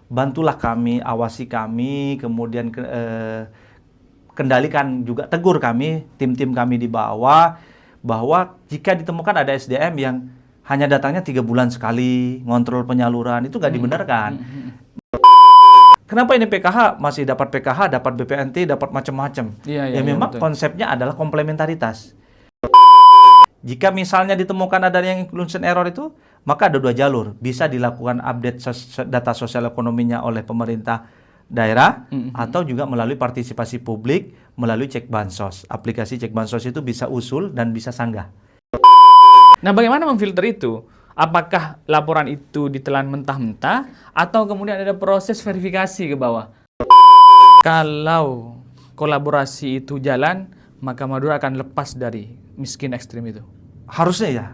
bantulah kami, awasi kami, kemudian kendalikan juga, tegur kami, tim-tim kami di bawah, bahwa jika ditemukan ada SDM yang hanya datangnya 3 bulan sekali, ngontrol penyaluran, itu nggak dibenarkan. Kenapa ini PKH masih dapat PKH, dapat BPNT, dapat macam-macam? Ya memang betul. Konsepnya adalah komplementaritas. Jika misalnya ditemukan ada yang inclusion error itu, maka ada 2 jalur. Bisa dilakukan update data sosial ekonominya oleh pemerintah daerah, atau juga melalui partisipasi publik, melalui cek bansos. Aplikasi cek bansos itu bisa usul dan bisa sanggah. Nah, bagaimana memfilter itu? Apakah laporan itu ditelan mentah-mentah atau kemudian ada proses verifikasi ke bawah? Kalau kolaborasi itu jalan, maka Madura akan lepas dari miskin ekstrim itu. Harusnya ya.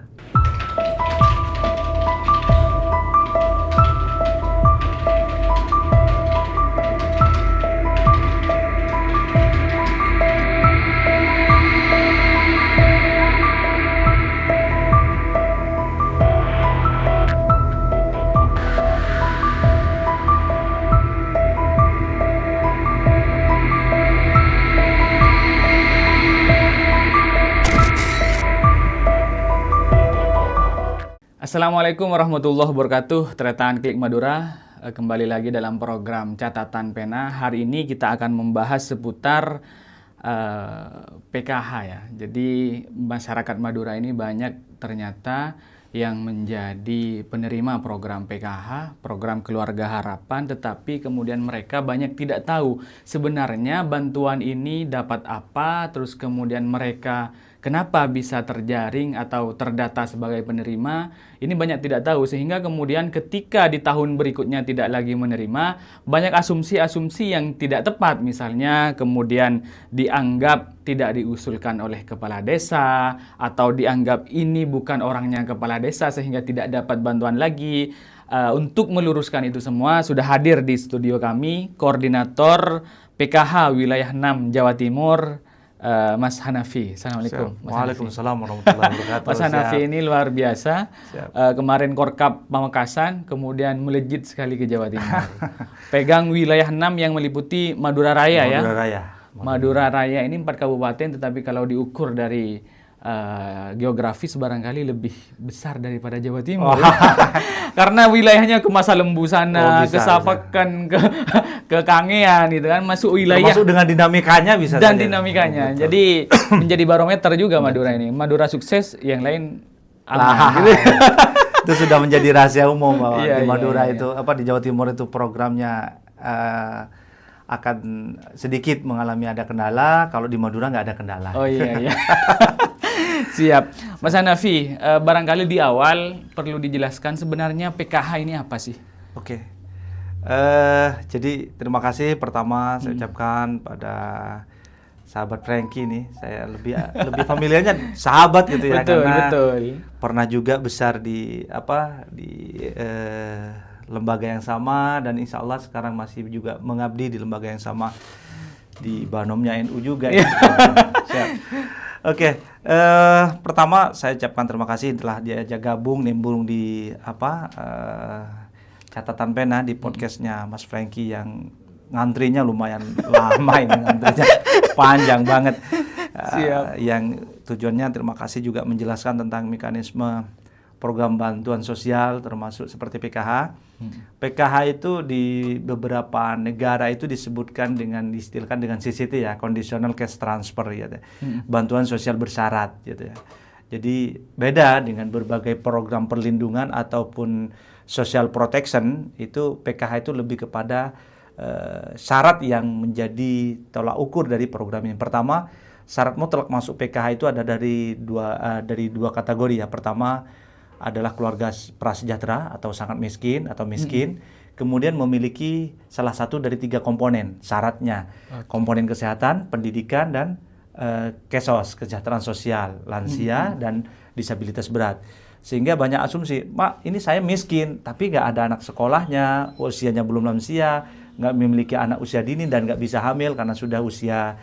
Assalamualaikum warahmatullahi wabarakatuh. Tretaan Klik Madura, kembali lagi dalam program Catatan Pena. Hari ini kita akan membahas seputar PKH ya. Jadi masyarakat Madura ini banyak ternyata yang menjadi penerima program PKH, program Keluarga Harapan, tetapi kemudian mereka banyak tidak tahu sebenarnya bantuan ini dapat apa, terus kemudian mereka kenapa bisa terjaring atau terdata sebagai penerima, ini banyak tidak tahu, sehingga kemudian ketika di tahun berikutnya tidak lagi menerima, banyak asumsi-asumsi yang tidak tepat, misalnya kemudian dianggap tidak diusulkan oleh kepala desa, atau dianggap ini bukan orangnya kepala desa sehingga tidak dapat bantuan lagi. Untuk meluruskan itu semua, sudah hadir di studio kami, Koordinator PKH Wilayah 6 Jawa Timur, Mas Hanafi. Assalamualaikum. Waalaikumsalam warahmatullahi wabarakatuh. Mas Hanafi ini luar biasa. Kemarin Korkap Pamekasan, kemudian melejit sekali ke Jawa Timur. Pegang wilayah 6 yang meliputi Madura Raya ya. Madura Raya ini 4 kabupaten, tetapi kalau diukur dari geografis barangkali lebih besar daripada Jawa Timur. Karena wilayahnya ke Masa Lembu sana, ke Sapakan, ke Kangean gitu kan, masuk wilayah. Masuk dengan dinamikanya bisa. Dan dinamikanya. Jadi menjadi barometer juga Madura ini. Madura sukses, yang lain aman gitu. Itu sudah menjadi rahasia umum bahwa di Madura itu di Jawa Timur itu programnya akan sedikit mengalami ada kendala, kalau di Madura nggak ada kendala. Oh iya. Siap. Mas Hanafi, barangkali di awal perlu dijelaskan sebenarnya PKH ini apa sih? Oke. Jadi terima kasih pertama saya ucapkan pada sahabat Frankie nih. Saya lebih familiarnya sahabat gitu ya. Betul. Pernah juga besar di lembaga yang sama, dan insya Allah sekarang masih juga mengabdi di lembaga yang sama di Banomnya NU juga. Siap. Oke, pertama saya ucapkan terima kasih telah diajak gabung nimbrung di Catatan Pena di podcastnya Mas Frankie yang ngantrinya lumayan lama ini, ngantrinya panjang banget. Yang tujuannya terima kasih juga menjelaskan tentang mekanisme program bantuan sosial termasuk seperti PKH. PKH itu di beberapa negara itu disebutkan diistilahkan dengan CCT ya, conditional cash transfer gitu. Bantuan sosial bersyarat gitu ya. Jadi beda dengan berbagai program perlindungan ataupun social protection, itu PKH itu lebih kepada syarat yang menjadi tolak ukur dari program ini. Pertama, syarat mutlak masuk PKH itu ada dari dua kategori ya. Pertama adalah keluarga prasejahtera atau sangat miskin atau miskin, kemudian memiliki salah satu dari 3 komponen syaratnya. Komponen kesehatan, pendidikan, dan KESOS, kesejahteraan sosial, lansia dan disabilitas berat. Sehingga banyak asumsi, Mak, ini saya miskin tapi nggak ada anak sekolahnya, usianya belum lansia, nggak memiliki anak usia dini dan nggak bisa hamil karena sudah usia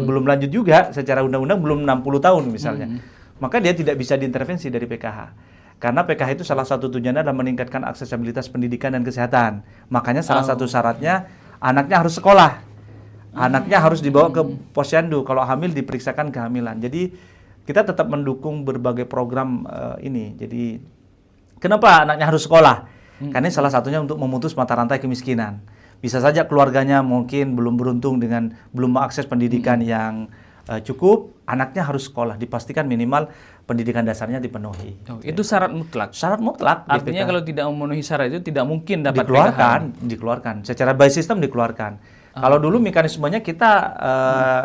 belum lanjut juga secara undang-undang, belum 60 tahun misalnya. Maka dia tidak bisa diintervensi dari PKH. Karena PKH itu salah satu tujuannya adalah meningkatkan aksesibilitas pendidikan dan kesehatan. Makanya salah satu syaratnya anaknya harus sekolah. Anaknya harus dibawa ke posyandu. Kalau hamil diperiksakan kehamilan. Jadi kita tetap mendukung berbagai program ini. Jadi kenapa anaknya harus sekolah? Karena ini salah satunya untuk memutus mata rantai kemiskinan. Bisa saja keluarganya mungkin belum beruntung dengan belum mengakses pendidikan yang cukup, anaknya harus sekolah, dipastikan minimal pendidikan dasarnya dipenuhi. Itu syarat mutlak. Syarat mutlak. Artinya kalau tidak memenuhi syarat itu tidak mungkin dapat dikeluarkan. Secara by system dikeluarkan. Kalau dulu mekanismenya kita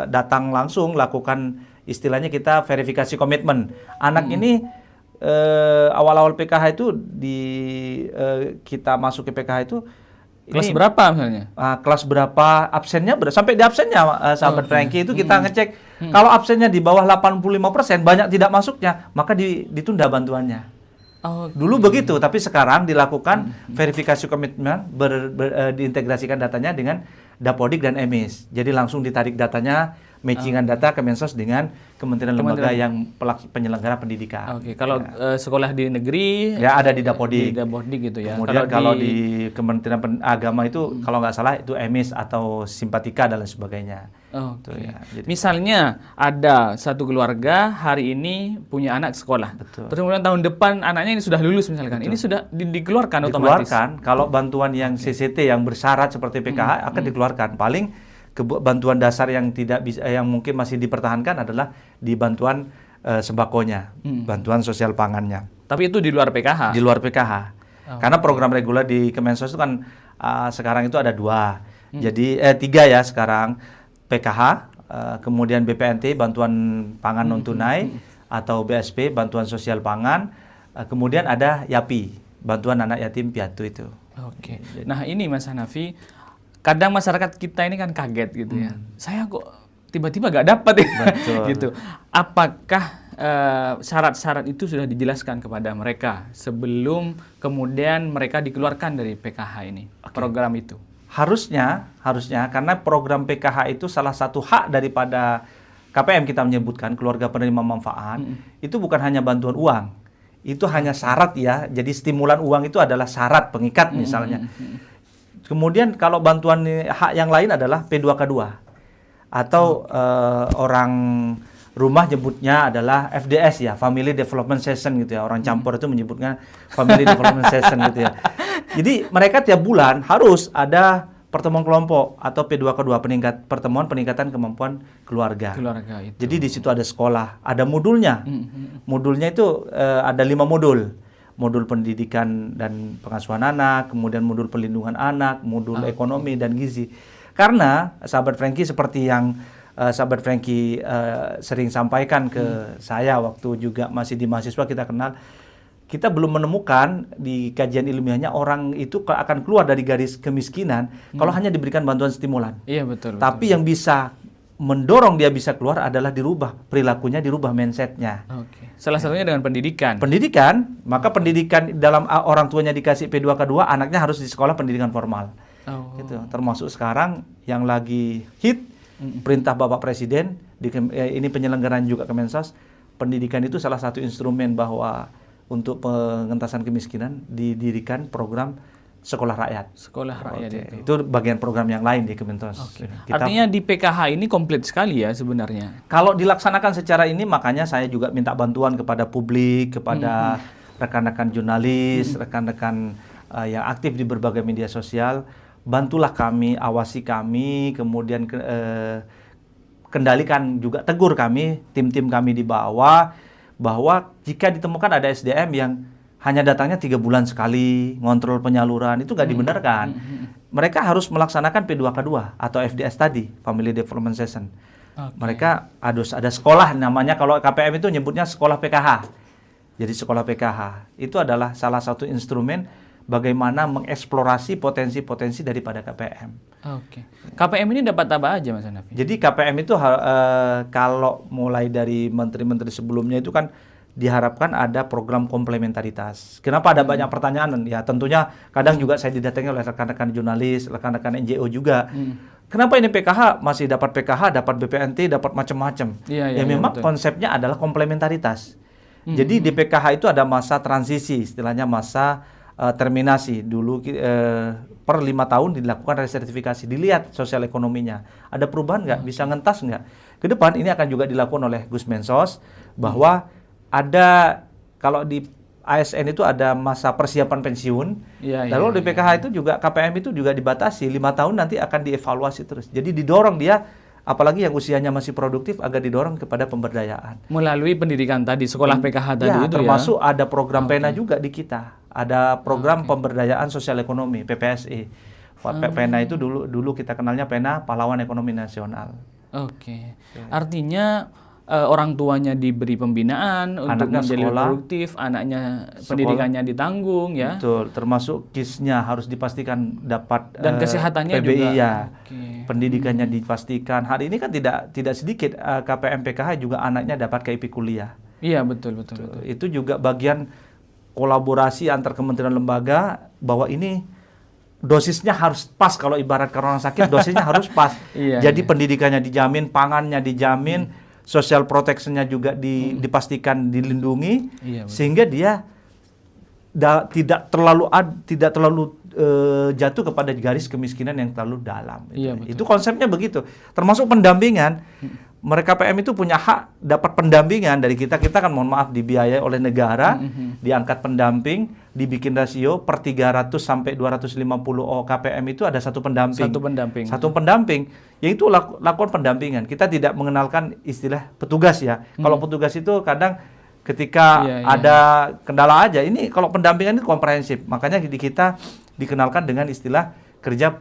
datang langsung lakukan istilahnya kita verifikasi komitmen. Anak ini awal-awal PKH itu kita masuk ke PKH itu kelas berapa misalnya? Kelas berapa, absennya sampai di absennya sahabat Frankie itu kita ngecek. Kalau absennya di bawah 85%, banyak tidak masuknya, maka ditunda bantuannya. Dulu begitu, tapi sekarang dilakukan verifikasi komitmen, diintegrasikan datanya dengan Dapodik dan EMIS. Jadi langsung ditarik datanya, matchingan data Kemensos dengan kementerian lembaga yang penyelenggara pendidikan. Kalau sekolah di negeri ya ada di Dapodik. Di Dapodik gitu ya. Kemudian kalau di Kementerian Agama itu kalau nggak salah itu EMIS atau Simpatika dan lain sebagainya. Ya. Misalnya ada satu keluarga hari ini punya anak sekolah. Terus kemudian tahun depan anaknya ini sudah lulus misalkan. Ini sudah dikeluarkan otomatis. Dikeluarkan. Kalau bantuan yang CCT yang bersyarat seperti PKH akan dikeluarkan. Paling bantuan dasar yang tidak bisa, yang mungkin masih dipertahankan adalah di bantuan sembakonya, bantuan sosial pangannya. Tapi itu di luar PKH. Di luar PKH. Karena program reguler di Kemensos itu kan sekarang itu ada 2. Jadi 3 ya sekarang. PKH, kemudian BPNT bantuan pangan non tunai atau BSP bantuan sosial pangan, kemudian ada YAPI bantuan anak yatim piatu itu. Nah ini Mas Hanafi, kadang masyarakat kita ini kan kaget gitu ya. Saya kok tiba-tiba gak dapat ya. Gitu. Apakah syarat-syarat itu sudah dijelaskan kepada mereka sebelum kemudian mereka dikeluarkan dari PKH ini, program itu? Harusnya karena program PKH itu salah satu hak daripada KPM kita menyebutkan keluarga penerima manfaat, itu bukan hanya bantuan uang. Itu hanya syarat ya. Jadi stimulan uang itu adalah syarat pengikat misalnya. Kemudian kalau bantuan hak yang lain adalah P2K2 atau orang rumah nyebutnya adalah FDS ya, Family Development Session gitu ya. Orang campur itu menyebutnya Family Development Session gitu ya. Jadi mereka tiap bulan harus ada pertemuan kelompok atau P2K2 pertemuan peningkatan kemampuan keluarga. Itu. Jadi di situ ada sekolah, ada modulnya. Modulnya itu ada 5 modul. Modul pendidikan dan pengasuhan anak, kemudian modul perlindungan anak, modul ekonomi dan gizi. Karena sahabat Frankie seperti yang sahabat Frankie sering sampaikan ke saya waktu juga masih di mahasiswa kita kenal, kita belum menemukan di kajian ilmiahnya orang itu akan keluar dari garis kemiskinan kalau hanya diberikan bantuan stimulan. Iya betul. Tapi yang bisa mendorong dia bisa keluar adalah dirubah perilakunya, dirubah mindsetnya. Salah satunya dengan pendidikan. Pendidikan, maka pendidikan dalam orang tuanya dikasih P2K2, anaknya harus di sekolah pendidikan formal. Gitu. Termasuk sekarang yang lagi hit perintah Bapak Presiden ini penyelenggaraan juga Kemensos, pendidikan itu salah satu instrumen bahwa untuk pengentasan kemiskinan didirikan program sekolah rakyat. Sekolah rakyat itu bagian program yang lain di Kemensos. Artinya di PKH ini komplit sekali ya sebenarnya. Kalau dilaksanakan secara ini, makanya saya juga minta bantuan kepada publik, kepada rekan-rekan jurnalis, rekan-rekan yang aktif di berbagai media sosial, bantulah kami, awasi kami, kemudian kendalikan juga, tegur kami, tim-tim kami di bawah, bahwa jika ditemukan ada SDM yang hanya datangnya 3 bulan sekali, ngontrol penyaluran, itu nggak dibenarkan. Mereka harus melaksanakan P2K2 atau FDS tadi, Family Development Session. Mereka ada sekolah, namanya kalau KPM itu nyebutnya sekolah PKH. Jadi sekolah PKH itu adalah salah satu instrumen bagaimana mengeksplorasi potensi-potensi daripada KPM. KPM ini dapat apa aja Mas Hanafi? Jadi KPM itu kalau mulai dari menteri-menteri sebelumnya itu kan diharapkan ada program komplementaritas. Kenapa ada banyak pertanyaan? Ya tentunya kadang juga saya didatangi oleh rekan-rekan jurnalis, rekan-rekan NGO juga. Kenapa ini PKH masih dapat PKH, dapat BPNT, dapat macam-macam? Memang betul. Konsepnya adalah komplementaritas. Jadi di PKH itu ada masa transisi, istilahnya masa terminasi. Dulu per 5 tahun dilakukan resertifikasi, dilihat sosial ekonominya. Ada perubahan nggak? Bisa ngentas nggak? Ke depan ini akan juga dilakukan oleh Gus Mensos, bahwa ada, kalau di ASN itu ada masa persiapan pensiun. Lalu di PKH itu juga, KPM itu juga dibatasi 5 tahun, nanti akan dievaluasi terus. Jadi didorong dia, apalagi yang usianya masih produktif, agar didorong kepada pemberdayaan. Melalui pendidikan tadi, sekolah PKH tadi itu termasuk ada program PENA juga di kita. Ada program pemberdayaan sosial ekonomi, PPSE. PENA itu dulu kita kenalnya PENA Pahlawan Ekonomi Nasional. Artinya orang tuanya diberi pembinaan untuk menjadi produktif, anaknya pendidikannya ditanggung ya. Betul, termasuk KIS-nya harus dipastikan dapat, dan kesehatannya PBI juga. Ya. Pendidikannya dipastikan. Hari ini kan tidak sedikit KPM PKH juga anaknya dapat KIP kuliah. Iya, betul. Itu juga bagian kolaborasi antar kementerian lembaga, bahwa ini dosisnya harus pas. Kalau ibarat orang sakit, dosisnya harus pas. Jadi pendidikannya dijamin, pangannya dijamin, social protection-nya juga dipastikan dilindungi, sehingga dia tidak terlalu jatuh kepada garis kemiskinan yang terlalu dalam. Itu konsepnya begitu. Termasuk pendampingan. Mereka PM itu punya hak dapat pendampingan dari kita. Kita kan mohon maaf dibiayai oleh negara, diangkat pendamping, dibikin rasio per 300 sampai 250 KPM itu ada satu pendamping. Satu pendamping. Yaitu lakukan pendampingan. Kita tidak mengenalkan istilah petugas ya. Kalau petugas itu kadang ketika ada kendala aja. Ini kalau pendampingan itu komprehensif. Makanya di kita dikenalkan dengan istilah kerja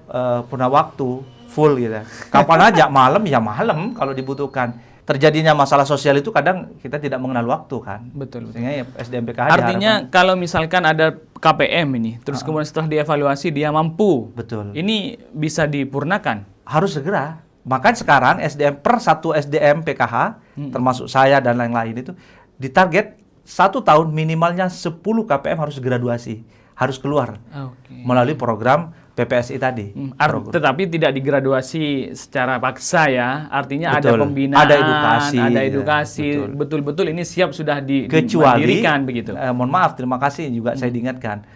purna waktu, full gitu. Kapan aja, malam ya malam kalau dibutuhkan. Terjadinya masalah sosial itu kadang kita tidak mengenal waktu kan. Betul. Sehingga ya SDM PKH artinya kalau misalkan ada KPM ini, terus kemudian setelah dievaluasi dia mampu. Betul. Ini bisa dipurnakan. Harus segera. Maka sekarang SDM per 1 SDM PKH, termasuk saya dan lain-lain itu, ditarget 1 tahun minimalnya 10 KPM harus graduasi, harus keluar melalui program PPSI tadi. Tetapi tidak digraduasi secara paksa ya, artinya betul. Ada pembinaan, ada edukasi, betul-betul ini siap sudah didirikan begitu. Mohon maaf, terima kasih juga saya diingatkan.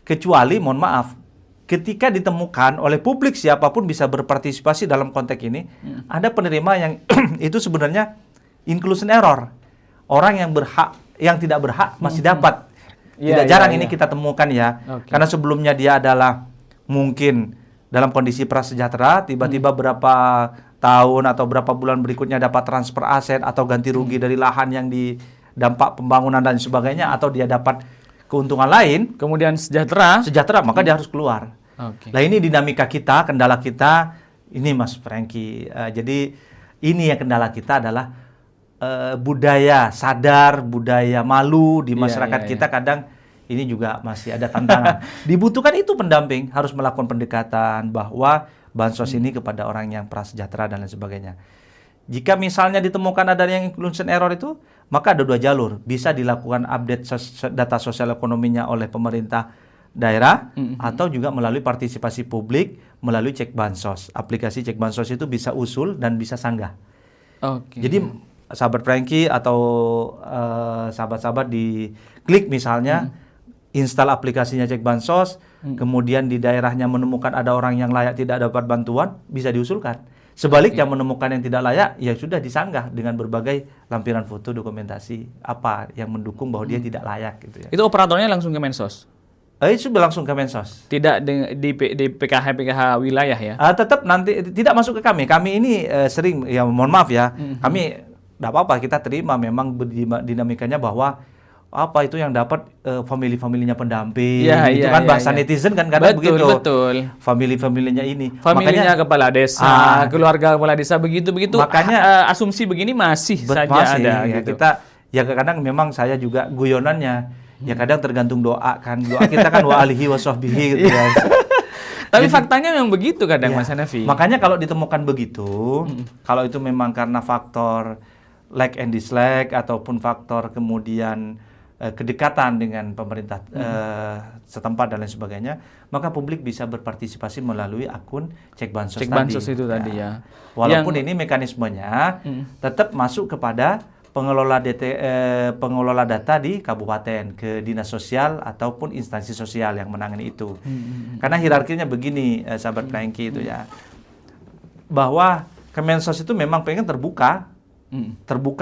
Kecuali, mohon maaf, ketika ditemukan oleh publik siapapun bisa berpartisipasi dalam konteks ini, ada penerima yang itu sebenarnya inclusion error. Orang yang berhak, yang tidak berhak masih dapat. Tidak jarang ini kita temukan ya. Karena sebelumnya dia adalah mungkin dalam kondisi prasejahtera, tiba-tiba berapa tahun atau berapa bulan berikutnya dapat transfer aset atau ganti rugi dari lahan yang dampak pembangunan dan sebagainya, atau dia dapat keuntungan lain, kemudian sejahtera, maka dia harus keluar. Nah ini dinamika kita, kendala kita ini Mas Franky. Jadi ini yang kendala kita adalah budaya sadar, budaya malu di masyarakat kita kadang ini juga masih ada tantangan. Dibutuhkan itu pendamping, harus melakukan pendekatan bahwa bansos ini kepada orang yang prasejahtera dan lain sebagainya. Jika misalnya ditemukan ada yang inclusion error itu, maka ada 2 jalur. Bisa dilakukan update data sosial ekonominya oleh pemerintah daerah, atau juga melalui partisipasi publik, melalui cek bansos. Aplikasi cek bansos itu bisa usul dan bisa sanggah. Jadi sahabat Franky atau sahabat-sahabat di klik misalnya, install aplikasinya cek bansos, kemudian di daerahnya menemukan ada orang yang layak tidak dapat bantuan, bisa diusulkan. Sebaliknya menemukan yang tidak layak, ya sudah disanggah dengan berbagai lampiran foto, dokumentasi apa yang mendukung bahwa dia tidak layak gitu ya. Itu operatornya langsung ke Mensos? Itu sudah langsung ke Mensos. Tidak di PKH wilayah ya? Tetap nanti tidak masuk ke kami. Kami ini sering, ya mohon maaf ya, kami tidak apa-apa, kita terima memang dinamikanya bahwa apa itu yang dapat family-familinya pendamping, itu kan bahasa netizen kan kadang begitu. Betul. Family-familinya ini. Familinya makanya, kepala desa, keluarga kepala desa begitu. Makanya asumsi begini masih saja ada. Ya, gitu. Kita ya kadang memang saya juga guyonannya, ya kadang tergantung doa kan. Doa kita kan wa alihi wa sahbihi gitu ya. Tapi faktanya memang begitu kadang Mas Hanafi. Makanya kalau ditemukan begitu, kalau itu memang karena faktor like and dislike ataupun faktor kemudian kedekatan dengan pemerintah setempat dan lain sebagainya, maka publik bisa berpartisipasi melalui akun cek bansos tadi. Bansos itu tadi ya. Walaupun ini mekanismenya tetap masuk kepada pengelola data di kabupaten ke dinas sosial ataupun instansi sosial yang menangani itu. Karena hierarkinya begini, sahabat Franky itu ya, bahwa Kemensos itu memang pengen terbuka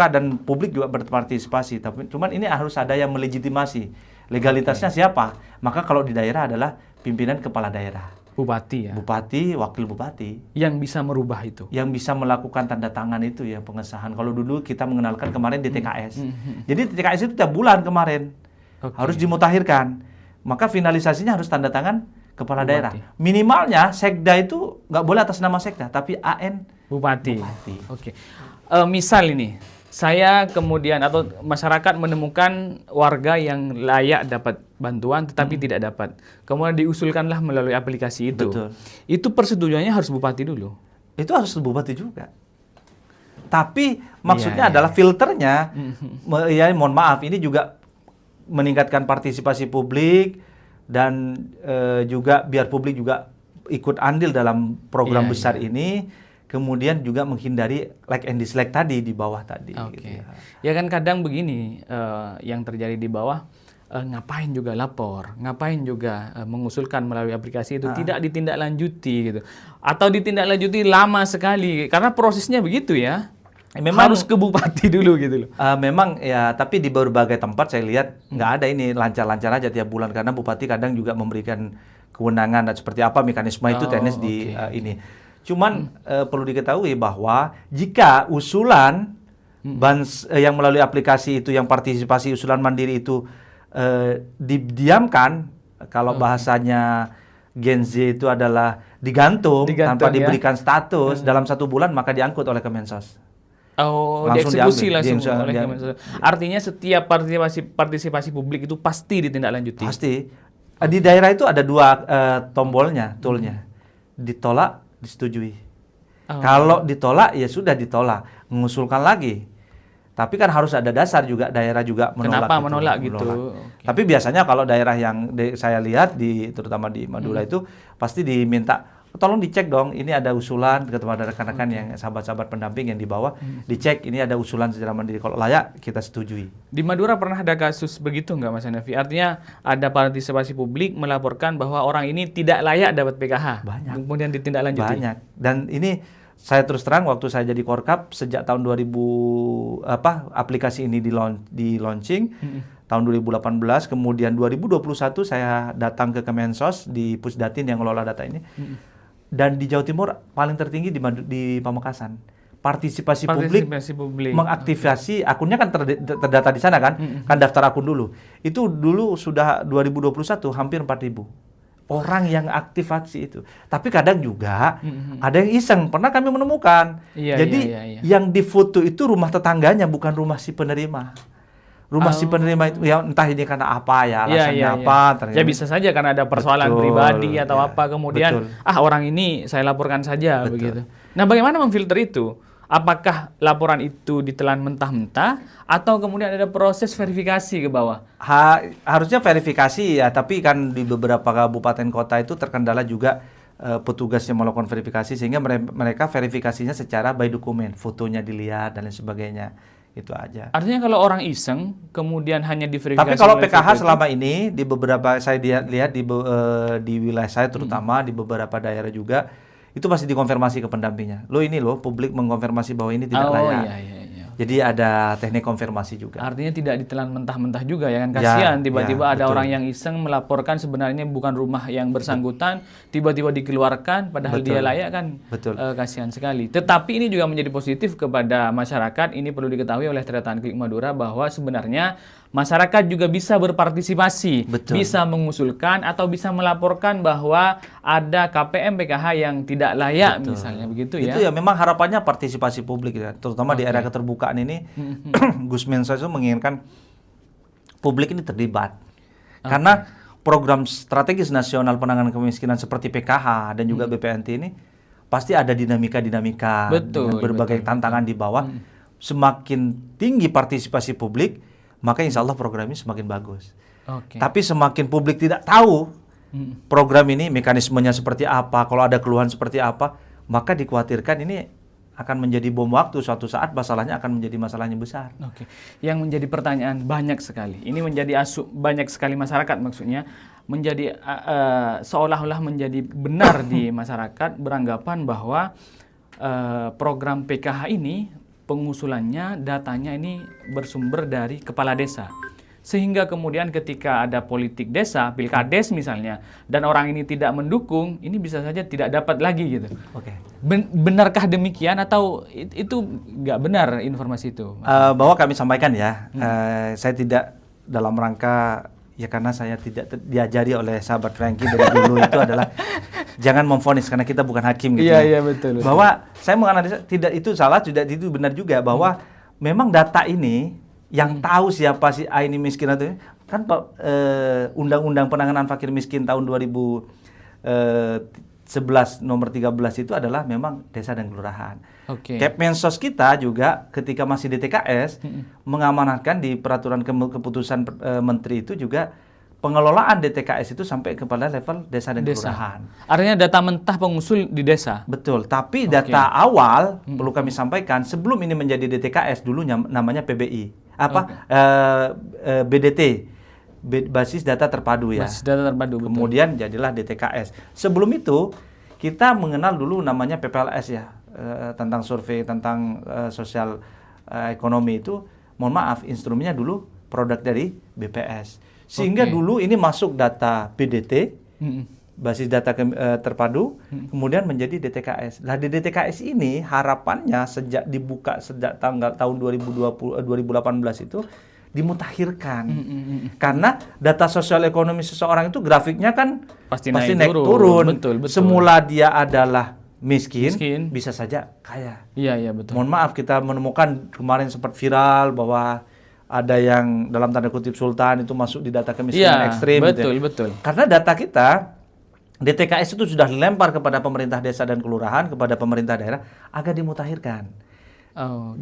dan publik juga berpartisipasi. Tapi cuman ini harus ada yang melegitimasi legalitasnya siapa. Maka kalau di daerah adalah pimpinan kepala daerah. Bupati ya. Bupati, wakil bupati. Yang bisa merubah itu. Yang bisa melakukan tanda tangan itu ya, pengesahan. Kalau dulu kita mengenalkan kemarin di TKS. Jadi di TKS itu tiap bulan kemarin harus dimutakhirkan. Maka finalisasinya harus tanda tangan kepala daerah. Minimalnya sekda itu nggak boleh atas nama sekda, tapi AN Bupati. Oke. Misal ini, saya kemudian atau masyarakat menemukan warga yang layak dapat bantuan tetapi tidak dapat. Kemudian diusulkanlah melalui aplikasi itu. Betul. Itu persetujuannya harus bupati dulu. Itu harus bupati juga. Tapi maksudnya adalah filternya, ya mohon maaf, ini juga meningkatkan partisipasi publik dan juga biar publik juga ikut andil dalam program besar ini. Kemudian juga menghindari like and dislike tadi di bawah tadi. Oke. Gitu Ya kan kadang begini yang terjadi di bawah, ngapain juga lapor, ngapain juga mengusulkan melalui aplikasi itu tidak ditindaklanjuti gitu, atau ditindaklanjuti lama sekali karena prosesnya begitu ya. Memang harus ke bupati dulu gitu loh. Memang ya, tapi di berbagai tempat saya lihat nggak ada ini, lancar-lancar aja tiap bulan karena bupati kadang juga memberikan kewenangan dan seperti apa mekanisme itu teknis di ini. Cuman perlu diketahui bahwa jika usulan yang melalui aplikasi itu, yang partisipasi usulan mandiri itu didiamkan, kalau bahasanya Gen Z itu adalah digantung tanpa diberikan status dalam 1 bulan, maka diangkut oleh Kemensos. Langsung dieksekusi langsung oleh Kemensos. Artinya setiap partisipasi publik itu pasti ditindaklanjuti. Pasti. Di daerah itu ada 2 tombolnya, toolnya. Ditolak, disetujui. Kalau ditolak ya sudah ditolak, mengusulkan lagi. Tapi kan harus ada dasar juga, daerah juga menolak. Kenapa menolak gitu? Okay. Tapi biasanya kalau daerah yang saya lihat terutama di Madura itu pasti diminta, tolong dicek dong, ini ada usulan kepada rekan-rekan yang sahabat-sahabat pendamping yang di bawah, dicek ini ada usulan secara mandiri, kalau layak kita setujui. Di Madura pernah ada kasus begitu nggak Mas Hanafi? Artinya ada partisipasi publik melaporkan bahwa orang ini tidak layak dapat PKH. Banyak. Kemudian ditindaklanjuti. Banyak. Dan ini saya terus terang waktu saya jadi Korkap sejak tahun 2000 aplikasi ini di launching tahun 2018, kemudian 2021 saya datang ke Kemensos di Pusdatin yang ngelola data ini. Dan di Jawa Timur paling tertinggi di Pamekasan. Partisipasi publik mengaktifasi akunnya kan terdata di sana kan, kan daftar akun dulu. Itu dulu sudah 2021 hampir 4.000 orang yang aktifasi itu. Tapi kadang juga ada yang iseng. Pernah kami menemukan. Jadi yang difoto itu rumah tetangganya, bukan rumah si penerima. Rumah si penerima itu ya entah ini karena apa ya, alasannya apa. Ya bisa saja karena ada persoalan pribadi atau apa, kemudian orang ini saya laporkan saja begitu. Nah, bagaimana memfilter itu? Apakah laporan itu ditelan mentah-mentah atau kemudian ada proses verifikasi ke bawah? Harusnya verifikasi ya, tapi kan di beberapa kabupaten kota itu terkendala juga petugas yang melakukan verifikasi, sehingga mereka verifikasinya secara by dokumen, fotonya dilihat dan lain sebagainya. Itu aja. Artinya kalau orang iseng kemudian hanya diverifikasi. Tapi kalau PKH selama ini di beberapa saya lihat di wilayah saya terutama di beberapa daerah juga itu pasti dikonfirmasi ke pendampingnya. Ini publik mengkonfirmasi bahwa ini tidak layak. Jadi ada teknik konfirmasi juga. Artinya tidak ditelan mentah-mentah juga ya kan, kasihan tiba-tiba ada orang yang iseng melaporkan sebenarnya bukan rumah yang bersangkutan, tiba-tiba dikeluarkan padahal dia layak kan. Kasihan sekali. Tetapi ini juga menjadi positif kepada masyarakat. Ini perlu diketahui oleh Tretan Klik Madura bahwa sebenarnya masyarakat juga bisa berpartisipasi, bisa mengusulkan atau bisa melaporkan bahwa ada KPM PKH yang tidak layak misalnya begitu ya. Itu ya memang harapannya partisipasi publik ya, terutama di era keterbukaan ini. Gus Mensos itu menginginkan publik ini terlibat. Karena program strategis nasional penanganan kemiskinan seperti PKH dan juga BPNT ini pasti ada dinamika-dinamika dengan berbagai tantangan di bawah. Semakin tinggi partisipasi publik, maka insya Allah program ini semakin bagus. Tapi semakin publik tidak tahu program ini, mekanismenya seperti apa, kalau ada keluhan seperti apa, maka dikhawatirkan ini akan menjadi bom waktu, suatu saat masalahnya akan menjadi masalahnya besar. Oke. Yang menjadi pertanyaan banyak sekali. Ini menjadi banyak sekali masyarakat maksudnya menjadi seolah-olah menjadi benar di masyarakat beranggapan bahwa program PKH ini pengusulannya datanya ini bersumber dari kepala desa. Sehingga kemudian ketika ada politik desa, pilkades misalnya, dan orang ini tidak mendukung, ini bisa saja tidak dapat lagi gitu. Oke. Benarkah demikian atau itu nggak benar informasi itu? Bahwa kami sampaikan ya, saya tidak dalam rangka ya karena saya tidak diajari oleh sahabat Frankie dari dulu itu adalah jangan memvonis karena kita bukan hakim gitu. Iya, betul. Bahwa saya menganalisa tidak itu salah, tidak itu benar juga bahwa memang data ini yang tahu siapa si A ini miskin atau kan Undang-Undang Penanganan Fakir Miskin tahun 2011 nomor 13 itu adalah memang desa dan kelurahan. Oke. Kepmensos kita juga ketika masih DTKS mengamanatkan di peraturan keputusan menteri itu juga pengelolaan DTKS itu sampai kepada level desa dan kelurahan. Artinya data mentah pengusul di desa. Betul, tapi data awal perlu kami sampaikan sebelum ini menjadi DTKS dulu namanya PBI. BDT, basis data terpadu ya. Basis data terpadu. Betul. Kemudian jadilah DTKS. Sebelum itu kita mengenal dulu namanya PPLS ya, tentang survei tentang sosial ekonomi itu. Mohon maaf, instrumennya dulu produk dari BPS. Sehingga dulu ini masuk data BDT, basis data terpadu, kemudian menjadi DTKS. Nah di DTKS ini harapannya sejak dibuka sejak tahun 2018 itu dimutakhirkan. Karena data sosial ekonomi seseorang itu grafiknya kan pasti naik turun. Betul. Semula dia adalah miskin, bisa saja kaya. Iya, betul. Mohon maaf, kita menemukan kemarin sempat viral bahwa ada yang dalam tanda kutip sultan itu masuk di data kemiskinan ekstrim. Betul. Karena data kita DTKS itu sudah dilempar kepada pemerintah desa dan kelurahan, kepada pemerintah daerah agar dimutakhirkan.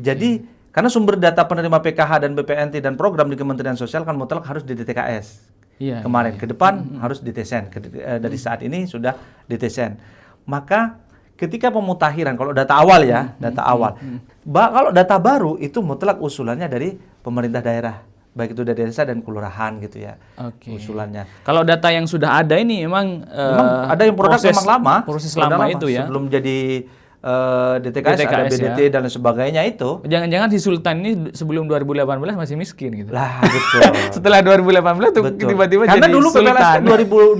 Jadi karena sumber data penerima PKH dan BPNT dan program di Kementerian Sosial kan mutlak harus di DTKS. Kemarin ke depan harus DTSEN. Dari saat ini sudah DTSEN. Maka ketika pemutakhiran, kalau data awal ya, kalau data baru itu mutlak usulannya dari pemerintah daerah, baik itu dari desa dan kelurahan gitu ya. Usulannya. Kalau data yang sudah ada ini memang ada yang produk memang lama, proses lama itu ya. Sebelum jadi DTKS ada BDT dan sebagainya itu. Jangan-jangan si Sultan ini sebelum 2018 masih miskin gitu. Lah betul. Setelah 2018 tuh tiba-tiba karena jadi dulu Sultan. PPLS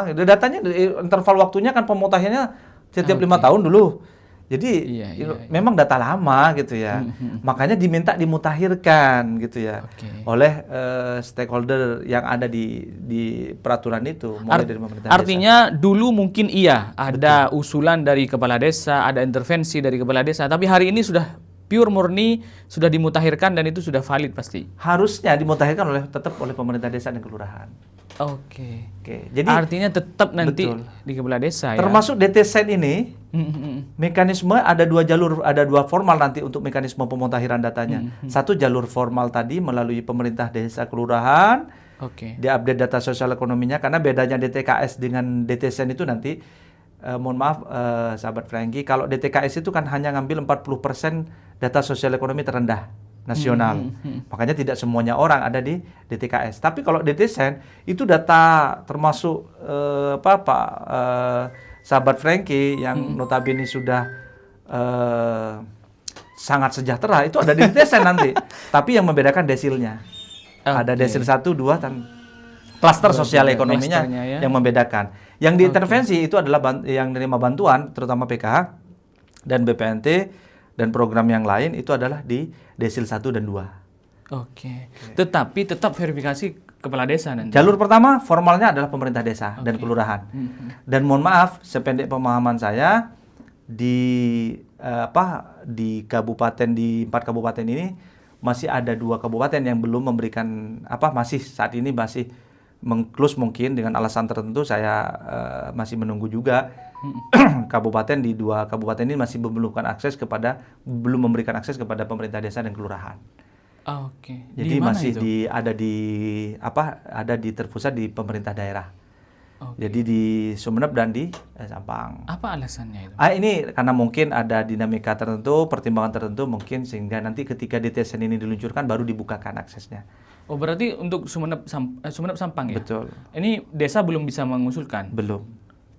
2005 datanya interval waktunya kan pemutakhirannya setiap 5 tahun dulu. Jadi memang data lama gitu ya. Makanya diminta dimutakhirkan gitu ya oleh stakeholder yang ada di peraturan itu mulai dari pemerintah artinya desa. Dulu mungkin ada usulan dari kepala desa, ada intervensi dari kepala desa, tapi hari ini sudah pure murni sudah dimutakhirkan dan itu sudah valid pasti. Harusnya dimutakhirkan tetap oleh pemerintah desa dan kelurahan. Oke. Jadi artinya tetap nanti di kepala desa termasuk DTSEN ini mekanisme ada dua jalur, ada dua formal nanti untuk mekanisme pemutakhiran datanya. Satu jalur formal tadi melalui pemerintah desa kelurahan. Diupdate data sosial ekonominya karena bedanya DTKS dengan DTSEN itu nanti mohon maaf sahabat Frankie, kalau DTKS itu kan hanya ngambil 40% data sosial ekonomi terendah nasional. Makanya tidak semuanya orang ada di DTKS. Tapi kalau DTSEN itu data termasuk sahabat Frankie yang notabene sudah sangat sejahtera itu ada di DTSEN nanti. Tapi yang membedakan desilnya. Ada desil 1, 2 dan klaster sosial ekonominya yang membedakan. Yang diintervensi itu adalah yang menerima bantuan terutama PKH dan BPNT dan program yang lain itu adalah di desil 1 dan 2. Tetapi tetap verifikasi kepala desa nanti. Jalur pertama formalnya adalah pemerintah desa dan kelurahan. Dan mohon maaf, sependek pemahaman saya di kabupaten di 4 kabupaten ini masih ada 2 kabupaten yang belum memberikan saat ini masih mengklus mungkin dengan alasan tertentu. Saya masih menunggu juga. Kabupaten di 2 kabupaten ini masih belum memberikan akses kepada pemerintah desa dan kelurahan. Jadi masih ada terpusat di pemerintah daerah. Jadi di Sumeneb dan di Sampang. Apa alasannya itu? Ini karena mungkin ada dinamika tertentu, pertimbangan tertentu mungkin sehingga nanti ketika DTSN ini diluncurkan baru dibukakan aksesnya. Oh, berarti untuk Sumeneb Sampang ya? Betul. Ini desa belum bisa mengusulkan? Belum.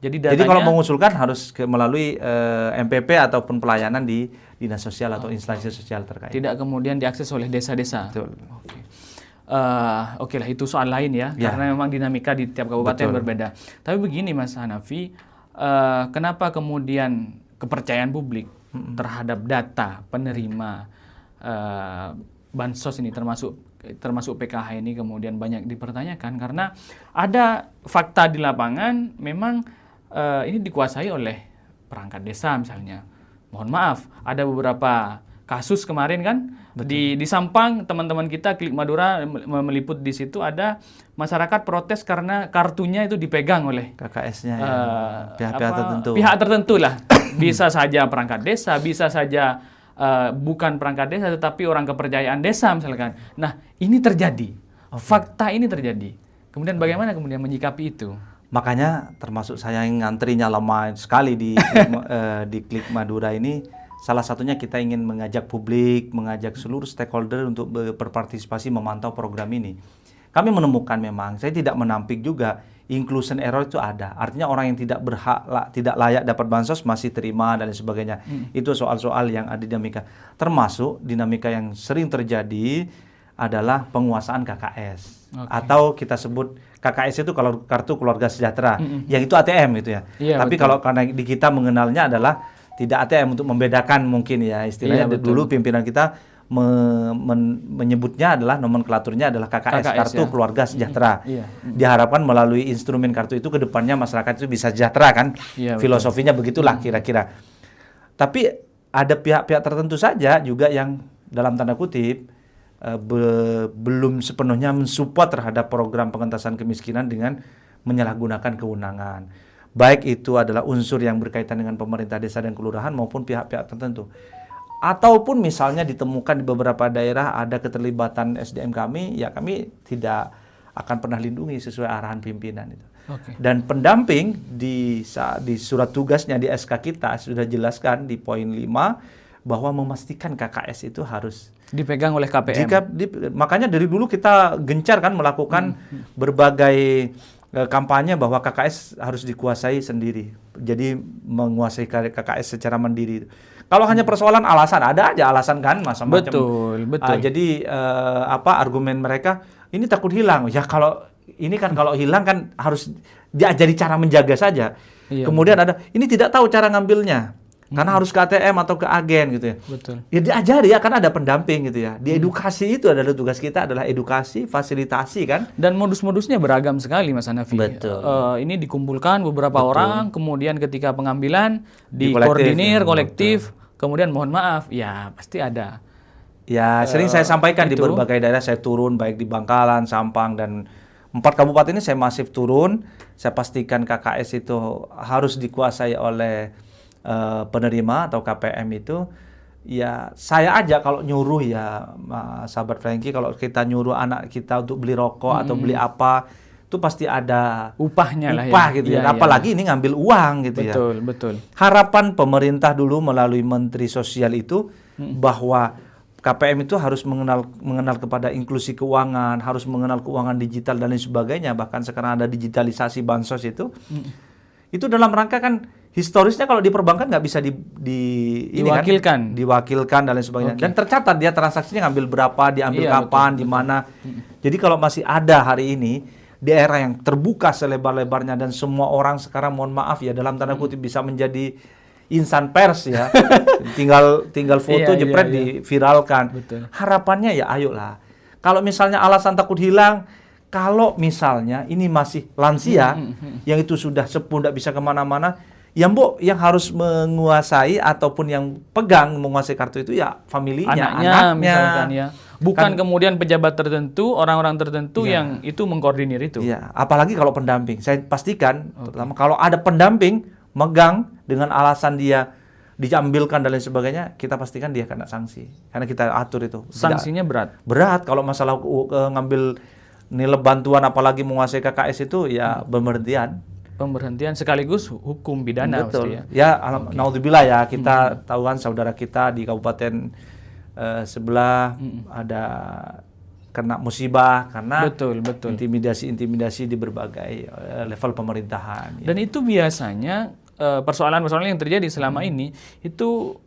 Jadi datanya, kalau mengusulkan harus melalui MPP ataupun pelayanan di dinas sosial atau instansi sosial terkait. tidak kemudian diakses oleh desa-desa? Betul. Oke lah, itu soal lain ya, karena memang dinamika di tiap kabupaten berbeda. Tapi begini Mas Hanafi, kenapa kemudian kepercayaan publik terhadap data penerima bansos ini termasuk PKH ini kemudian banyak dipertanyakan karena ada fakta di lapangan memang ini dikuasai oleh perangkat desa misalnya. Mohon maaf, ada beberapa kasus kemarin kan di Sampang, teman-teman kita Klik Madura meliput di situ, ada masyarakat protes karena kartunya itu dipegang oleh KKS-nya pihak-pihak tertentu. Pihak tertentu lah. Bisa saja perangkat desa, bisa saja bukan perangkat desa tetapi orang kepercayaan desa misalkan. Nah, ini terjadi. Fakta ini terjadi. Kemudian bagaimana kemudian menyikapi itu? Makanya termasuk saya yang ngantrinya lama sekali di Klik Madura ini. Salah satunya kita ingin mengajak publik, mengajak seluruh stakeholder untuk berpartisipasi memantau program ini. Kami menemukan memang, saya tidak menampik juga, inclusion error itu ada. Artinya orang yang tidak berhak, tidak layak dapat bansos masih terima dan lain sebagainya. Itu soal-soal yang ada dinamika. Termasuk dinamika yang sering terjadi adalah penguasaan KKS. Atau kita sebut KKS itu kalau kartu keluarga sejahtera, yang itu ATM gitu ya. Tapi kalau karena di kita mengenalnya adalah tidak ATM untuk membedakan mungkin ya istilahnya. Dulu pimpinan kita menyebutnya adalah nomenklaturnya adalah KKS, kartu keluarga sejahtera. Diharapkan melalui instrumen kartu itu ke depannya masyarakat itu bisa sejahtera kan. Filosofinya begitulah kira-kira. Tapi ada pihak-pihak tertentu saja juga yang dalam tanda kutip belum sepenuhnya mensupport terhadap program pengentasan kemiskinan dengan menyalahgunakan kewenangan. Baik itu adalah unsur yang berkaitan dengan pemerintah desa dan kelurahan maupun pihak-pihak tertentu. Ataupun misalnya ditemukan di beberapa daerah ada keterlibatan SDM kami, ya kami tidak akan pernah lindungi sesuai arahan pimpinan itu. Dan pendamping di surat tugasnya di SK kita sudah jelaskan di poin 5 bahwa memastikan KKS itu harus dipegang oleh KPM. Makanya dari dulu kita gencar kan melakukan berbagai kampanye bahwa KKS harus dikuasai sendiri. Jadi menguasai KKS secara mandiri. Kalau hanya persoalan alasan, ada aja alasan kan macam-macam. Betul. Jadi argumen mereka ini takut hilang. Ya kalau ini kan kalau hilang kan harus diajari cara menjaga saja. Kemudian ada ini tidak tahu cara ngambilnya. Karena harus ke ATM atau ke agen gitu ya. Betul. Ya diajari ya, kan ada pendamping gitu ya. Di edukasi itu adalah tugas kita adalah edukasi, fasilitasi kan. Dan modus-modusnya beragam sekali Mas Hanafi. Betul. Ini dikumpulkan beberapa orang, kemudian ketika pengambilan dikoordinir kolektif, kemudian mohon maaf, ya pasti ada. Ya sering saya sampaikan di berbagai daerah saya turun, baik di Bangkalan, Sampang, dan 4 kabupaten ini saya masif turun. Saya pastikan KKS itu harus dikuasai oleh penerima atau KPM itu. Ya saya aja kalau nyuruh ya sahabat Frankie, kalau kita nyuruh anak kita untuk beli rokok atau beli apa, itu pasti ada upah gitu ya. Apalagi ini ngambil uang gitu ya. Betul. Harapan pemerintah dulu melalui Menteri Sosial itu bahwa KPM itu harus mengenal kepada inklusi keuangan, harus mengenal keuangan digital dan lain sebagainya. Bahkan sekarang ada digitalisasi bansos itu. Itu dalam rangka kan historisnya kalau di perbankan nggak bisa diwakilkan dan lain sebagainya. Dan tercatat dia transaksinya ngambil berapa, diambil kapan, di mana. Jadi kalau masih ada hari ini di era yang terbuka selebar-lebarnya dan semua orang sekarang mohon maaf ya dalam tanda kutip bisa menjadi insan pers ya. tinggal foto jepret diviralkan. Harapannya ya ayolah. Kalau misalnya alasan takut hilang, kalau misalnya ini masih lansia yang itu sudah sepuh tidak bisa kemana-mana, yang harus menguasai ataupun yang pegang menguasai kartu itu ya familinya, anaknya misalkan ya. Bukan kemudian pejabat tertentu, orang-orang tertentu yang itu mengkoordinir itu. Iya, apalagi kalau pendamping. Saya pastikan terutama kalau ada pendamping megang dengan alasan dia diambilkan dan lain sebagainya, kita pastikan dia kena sanksi. Karena kita atur itu. Sanksinya berat. Berat kalau masalah ngambil nilai bantuan apalagi menguasai KKS itu ya bermerdian. pemberhentian sekaligus hukum pidana. Betul. Pasti ya. Naudzubillah ya, kita tahu kan saudara kita di kabupaten sebelah ada kena musibah karena Betul. intimidasi di berbagai level pemerintahan. Dan itu biasanya persoalan-persoalan yang terjadi selama ini itu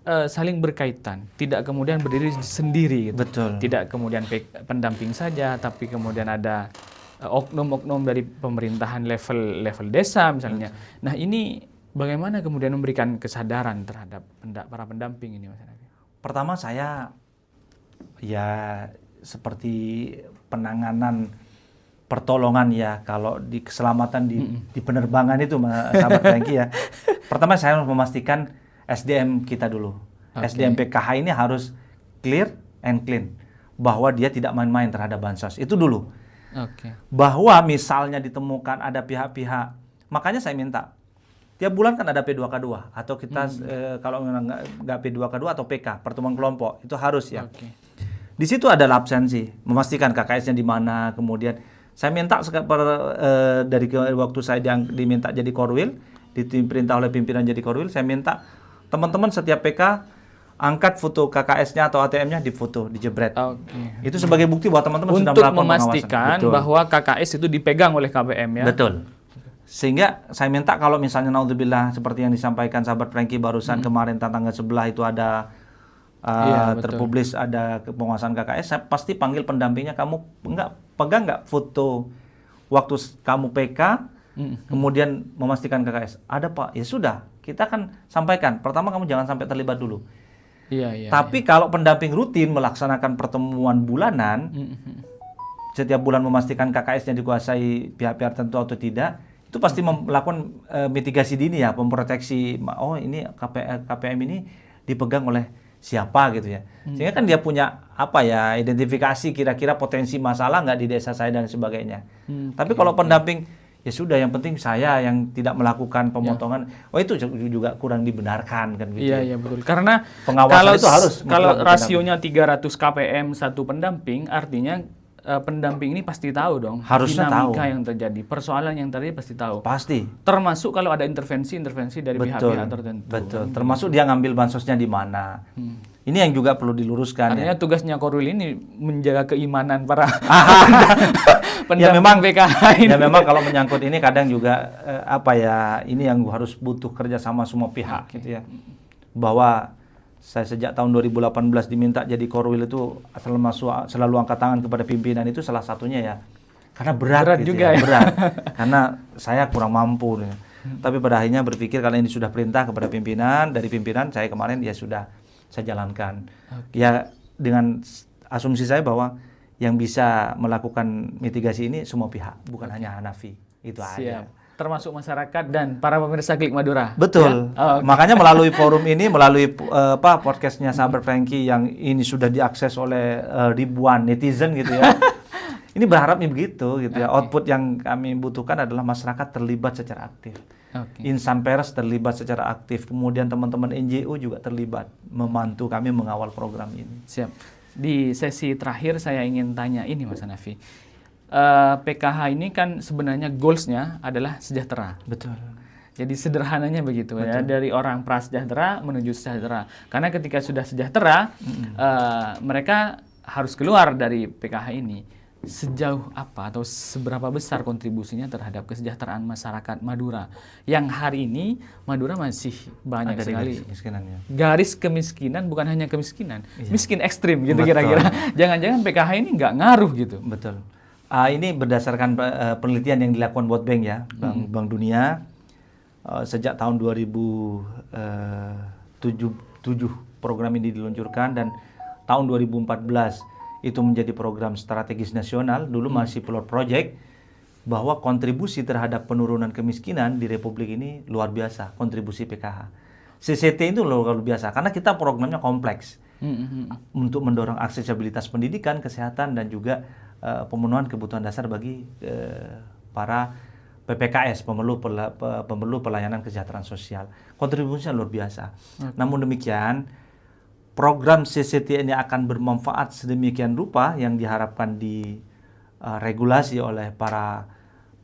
saling berkaitan, tidak kemudian berdiri sendiri. Gitu. Betul. Tidak kemudian pendamping saja, tapi kemudian ada oknum-oknum dari pemerintahan level desa misalnya. Nah ini bagaimana kemudian memberikan kesadaran terhadap para pendamping ini, Mas Hanafi? Pertama saya ya seperti penanganan pertolongan ya, kalau di keselamatan di penerbangan itu sahabat Franky ya. Pertama saya harus memastikan SDM kita dulu. SDM PKH ini harus clear and clean, bahwa dia tidak main-main terhadap bansos. Itu dulu. Bahwa misalnya ditemukan ada pihak-pihak, makanya saya minta tiap bulan kan ada P2K2 atau kita kalau nggak P2K2 atau PK, pertemuan kelompok, itu harus ya. Di situ ada absensi, memastikan KKS-nya di mana. Kemudian saya minta dari waktu saya diminta jadi korwil, diperintah oleh pimpinan jadi korwil, saya minta teman-teman setiap PK angkat foto KKS-nya atau ATM-nya, difoto, dijebret. Itu sebagai bukti bahwa teman-teman sudah melakukan pengawasan. Untuk memastikan bahwa KKS itu dipegang oleh KBM ya. Betul. Sehingga saya minta kalau misalnya naudzubillah seperti yang disampaikan sahabat Franky barusan kemarin tanggal sebelah itu ada terpublis ada penguasaan KKS, saya pasti panggil pendampingnya, kamu pegang nggak foto waktu kamu PK, kemudian memastikan KKS. Ada Pak, ya sudah, kita akan sampaikan. Pertama kamu jangan sampai terlibat dulu. Tapi kalau pendamping rutin melaksanakan pertemuan bulanan, setiap bulan memastikan KKS-nya dikuasai pihak-pihak tertentu atau tidak, itu pasti melakukan mitigasi dini ya, memproteksi. Oh ini KPM ini dipegang oleh siapa gitu ya, sehingga kan dia punya identifikasi kira-kira potensi masalah nggak di desa saya dan sebagainya. Tapi kalau pendamping ya sudah, yang penting saya yang tidak melakukan pemotongan, itu juga kurang dibenarkan kan gitu. Iya betul, karena pengawasan itu harus kalau rasionya 300 KPM satu pendamping, artinya pendamping ini pasti tahu dong harusnya dinamika tahu yang terjadi, persoalan yang terjadi pasti tahu. Pasti. Termasuk kalau ada intervensi dari pihak-pihak tertentu. Betul. Termasuk dia ngambil bansosnya di mana. Ini yang juga perlu diluruskan. Artinya tugasnya Korwil ini menjaga keimanan para pendamping PKH ini. Ya memang kalau menyangkut ini kadang juga ini yang harus butuh kerjasama semua pihak gitu ya. Bahwa saya sejak tahun 2018 diminta jadi Korwil itu selalu angkat tangan kepada pimpinan, itu salah satunya ya. Karena berat gitu juga ya. Berat. Karena saya kurang mampu. Tapi pada akhirnya berpikir kalau ini sudah perintah kepada pimpinan, dari pimpinan saya kemarin ya sudah saya jalankan. Ya dengan asumsi saya bahwa yang bisa melakukan mitigasi ini semua pihak, bukan hanya Hanafi. Itu aja. Termasuk masyarakat dan para pemirsa Klik Madura. Betul. Ya? Makanya melalui forum ini, melalui podcastnya sahabat Franky yang ini sudah diakses oleh ribuan netizen gitu ya. Ini berharapnya begitu gitu ya. Output yang kami butuhkan adalah masyarakat terlibat secara aktif. Insan pers terlibat secara aktif. Kemudian teman-teman NGO juga terlibat membantu kami mengawal program ini. Siap. Di sesi terakhir saya ingin tanya ini Mas Hanafi. PKH ini kan sebenarnya goals-nya adalah sejahtera. Betul. Jadi sederhananya begitu ya, dari orang prasejahtera menuju sejahtera. Karena ketika sudah sejahtera, mereka harus keluar dari PKH ini. Sejauh apa atau seberapa besar kontribusinya terhadap kesejahteraan masyarakat Madura? Yang hari ini Madura masih banyak sekali garis kemiskinan, bukan hanya kemiskinan, miskin ekstrim gitu kira-kira. Jangan-jangan PKH ini nggak ngaruh gitu. Betul. Ini berdasarkan penelitian yang dilakukan World Bank ya, Bank Dunia, sejak tahun 2007 program ini diluncurkan, dan tahun 2014 itu menjadi program strategis nasional, dulu masih pilot project, bahwa kontribusi terhadap penurunan kemiskinan di Republik ini luar biasa, kontribusi PKH. CCT itu luar biasa, karena kita programnya kompleks untuk mendorong aksesibilitas pendidikan, kesehatan, dan juga pemenuhan kebutuhan dasar bagi para PPKS, pemerlu pelayanan kesejahteraan sosial. Kontribusinya luar biasa. Namun demikian, program CCT ini akan bermanfaat sedemikian rupa yang diharapkan regulasi oleh para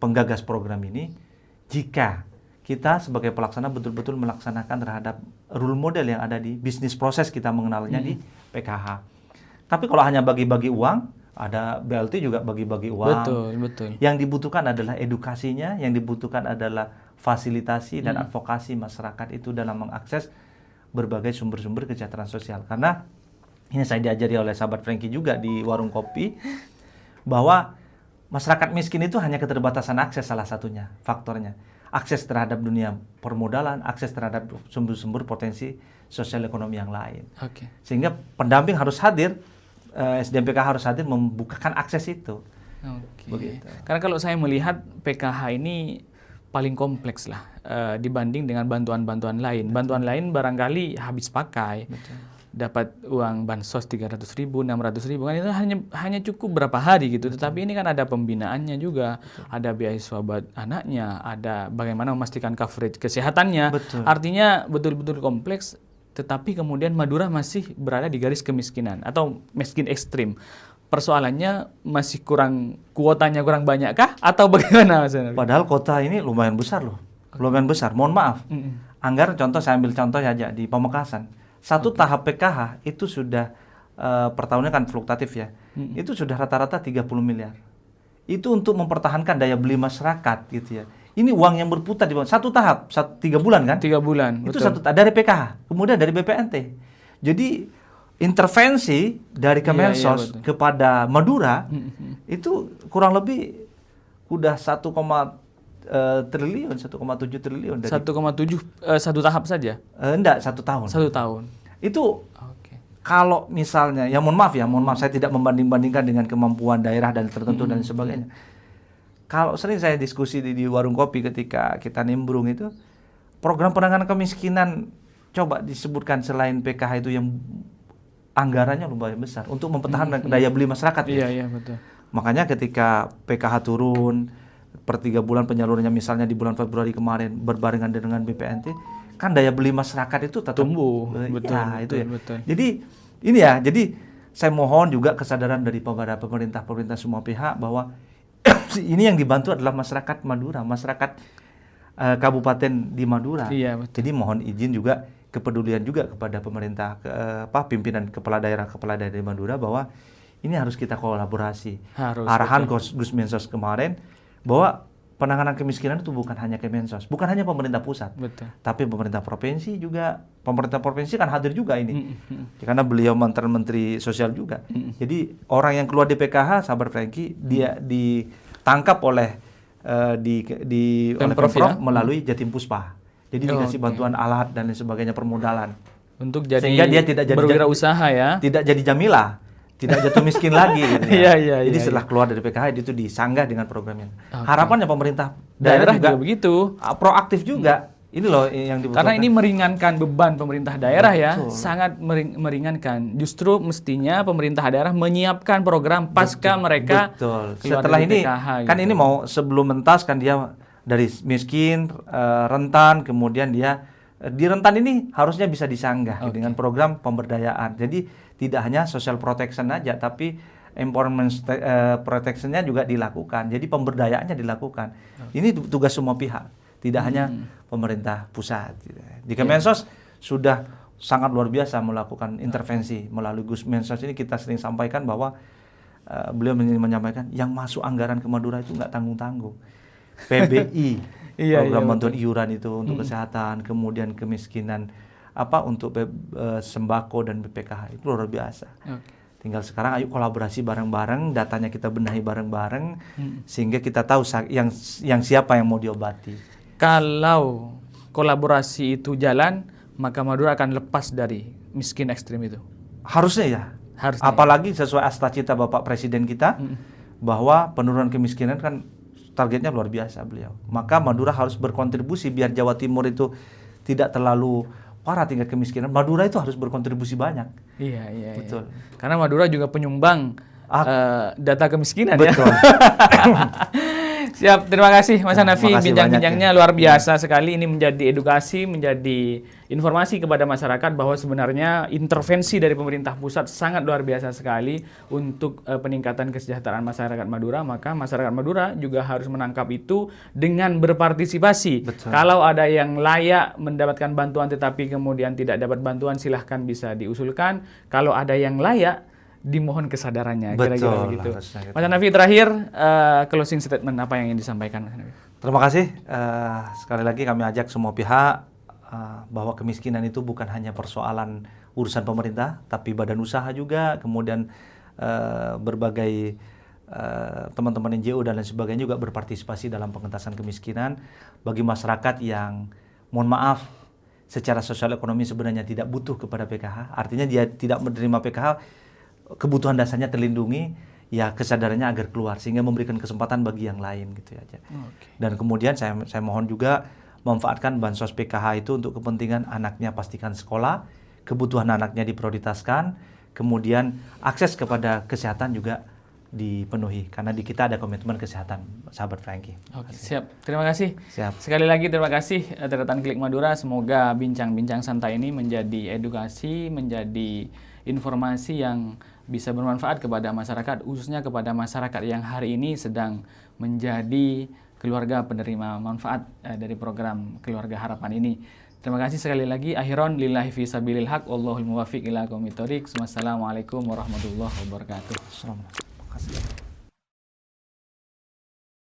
penggagas program ini, jika kita sebagai pelaksana betul-betul melaksanakan terhadap rule model yang ada di bisnis proses kita mengenalnya di PKH. Tapi kalau hanya bagi-bagi uang, ada BLT juga bagi-bagi uang. Betul. Yang dibutuhkan adalah edukasinya, yang dibutuhkan adalah fasilitasi dan advokasi masyarakat itu dalam mengakses berbagai sumber-sumber kesejahteraan sosial. Karena ini saya diajari oleh sahabat Frankie juga di warung kopi, bahwa masyarakat miskin itu hanya keterbatasan akses salah satunya, faktornya. Akses terhadap dunia permodalan, akses terhadap sumber-sumber potensi sosial ekonomi yang lain. Sehingga pendamping harus hadir, SDM PKH harus hadir membukakan akses itu. Begitu. Karena kalau saya melihat PKH ini paling kompleks lah dibanding dengan bantuan-bantuan lain. Bantuan lain barangkali habis pakai. Dapat uang bansos 300.000, 600.000 kan itu hanya cukup berapa hari gitu. Tetapi ini kan ada pembinaannya juga, ada beasiswa buat anaknya, ada bagaimana memastikan coverage kesehatannya. Artinya betul-betul kompleks. Tetapi kemudian Madura masih berada di garis kemiskinan atau miskin ekstrim. Persoalannya masih kuotanya kurang banyak kah atau bagaimana Mas? Padahal kota ini lumayan besar loh, lumayan besar. Mohon maaf, anggaran contoh saya ambil contoh saja di Pamekasan. Satu tahap PKH itu sudah per tahunnya kan fluktuatif ya. Itu sudah rata-rata 30 miliar. Itu untuk mempertahankan daya beli masyarakat gitu ya. Ini uang yang berputar di bawah. Satu tahap, 3 bulan kan? 3 bulan. Itu satu dari PKH, kemudian dari BPNT. Jadi intervensi dari Kemensos kepada Madura itu kurang lebih udah 1, triliun, 1,7 triliun. 1,7 satu tahap saja? Enggak, 1 tahun. 1 tahun. Itu kalau misalnya, ya mohon maaf saya tidak membanding-bandingkan dengan kemampuan daerah dan tertentu dan sebagainya. Kalau sering saya diskusi di warung kopi ketika kita nimbrung itu, program penanganan kemiskinan coba disebutkan selain PKH itu yang anggarannya lumayan besar untuk mempertahankan daya beli masyarakat. Iya, betul. Makanya ketika PKH turun per 3 bulan penyalurannya misalnya di bulan Februari kemarin berbarengan dengan BPNT, kan daya beli masyarakat itu tetap tumbuh. Betul. Jadi ini ya, jadi saya mohon juga kesadaran dari pemerintah semua pihak bahwa ini yang dibantu adalah masyarakat Madura, masyarakat kabupaten di Madura. Iya, betul. Jadi mohon izin juga kepedulian juga kepada pemerintah, pimpinan kepala daerah di Madura bahwa ini harus kita kolaborasi. Arahan Gus Mensos kemarin bahwa penanganan kemiskinan itu bukan hanya Kemensos, bukan hanya pemerintah pusat, tapi pemerintah provinsi juga. Pemerintah provinsi kan hadir juga ini, karena beliau mantan menteri sosial juga. Jadi orang yang keluar di PKH, sahabat Frankie, dia ditangkap oleh oleh Pemprov melalui Jatim Puspa. Jadi dikasih bantuan alat dan lain sebagainya, permodalan. Untuk jadi sehingga dia tidak jadi berwirausaha ya. Tidak jadi jamilah, tidak jatuh miskin lagi. Gitu ya. Jadi setelah keluar dari PKH itu disanggah dengan programnya. Harapannya pemerintah daerah juga begitu, proaktif juga. Ini loh yang dibutuhkan. Karena ini meringankan beban pemerintah daerah ya, sangat meringankan. Justru mestinya pemerintah daerah menyiapkan program pasca mereka keluar setelah dari ini PKH, kan ini mau sebelum mentas kan dia dari miskin, rentan, kemudian dia di rentan ini harusnya bisa disanggah dengan program pemberdayaan. Jadi tidak hanya social protection aja, tapi empowerment protection-nya juga dilakukan. Jadi pemberdayaannya dilakukan. Ini tugas semua pihak, tidak hanya pemerintah pusat. Di Kemensos sudah sangat luar biasa melakukan intervensi melalui Gus Mensos ini. Kita sering sampaikan bahwa beliau menyampaikan yang masuk anggaran ke Madura itu nggak tanggung-tanggung. PBI, program bantuan iuran itu untuk kesehatan, kemudian kemiskinan, untuk sembako dan BPKH itu luar biasa. Tinggal sekarang ayo kolaborasi bareng-bareng, datanya kita benahi bareng-bareng, sehingga kita tahu yang siapa yang mau diobati. Kalau kolaborasi itu jalan, maka Madura akan lepas dari miskin ekstrim itu. Harusnya ya. Apalagi sesuai cita Bapak Presiden kita, bahwa penurunan kemiskinan kan targetnya luar biasa beliau. Maka Madura harus berkontribusi biar Jawa Timur itu tidak terlalu parah tingkat kemiskinan. Madura itu harus berkontribusi banyak. Iya. Betul. Karena Madura juga penyumbang data kemiskinan. Betul. Ya. Siap, terima kasih Mas Nah, Hanafi, makasih bincang-bincangnya banyak ya. luar biasa sekali. Ini menjadi edukasi, menjadi informasi kepada masyarakat bahwa sebenarnya intervensi dari pemerintah pusat sangat luar biasa sekali untuk peningkatan kesejahteraan masyarakat Madura. Maka masyarakat Madura juga harus menangkap itu dengan berpartisipasi. Betul. Kalau ada yang layak mendapatkan bantuan tetapi kemudian tidak dapat bantuan, silahkan bisa diusulkan. Kalau ada yang layak, dimohon kesadarannya, kira-kira Betul, begitu. harusnya gitu. Mas Hanafi, terakhir closing statement apa yang ingin disampaikan, Mas Hanafi? Terima kasih. Sekali lagi kami ajak semua pihak bahwa kemiskinan itu bukan hanya persoalan urusan pemerintah, tapi badan usaha juga, kemudian berbagai teman-teman NGO dan lain sebagainya juga berpartisipasi dalam pengentasan kemiskinan bagi masyarakat yang, mohon maaf, secara sosial ekonomi sebenarnya tidak butuh kepada PKH. Artinya dia tidak menerima PKH, kebutuhan dasarnya terlindungi, ya kesadarannya agar keluar sehingga memberikan kesempatan bagi yang lain gitu aja. Dan kemudian saya mohon juga memanfaatkan bansos PKH itu untuk kepentingan anaknya, pastikan sekolah, kebutuhan anaknya diprioritaskan, kemudian akses kepada kesehatan juga dipenuhi karena di kita ada komitmen kesehatan, sahabat Frankie. Oke, siap. Terima kasih. Siap. Sekali lagi terima kasih catatan Klik Madura. Semoga bincang-bincang santai ini menjadi edukasi, menjadi informasi yang bisa bermanfaat kepada masyarakat, khususnya kepada masyarakat yang hari ini sedang menjadi keluarga penerima manfaat dari program Keluarga Harapan ini. Terima kasih sekali lagi. Akhiron lillahi fi sabilil haq, wallahul muwaffiq ila aqwamit thoriq. Wassalamualaikum warahmatullahi wabarakatuh. Terima kasih.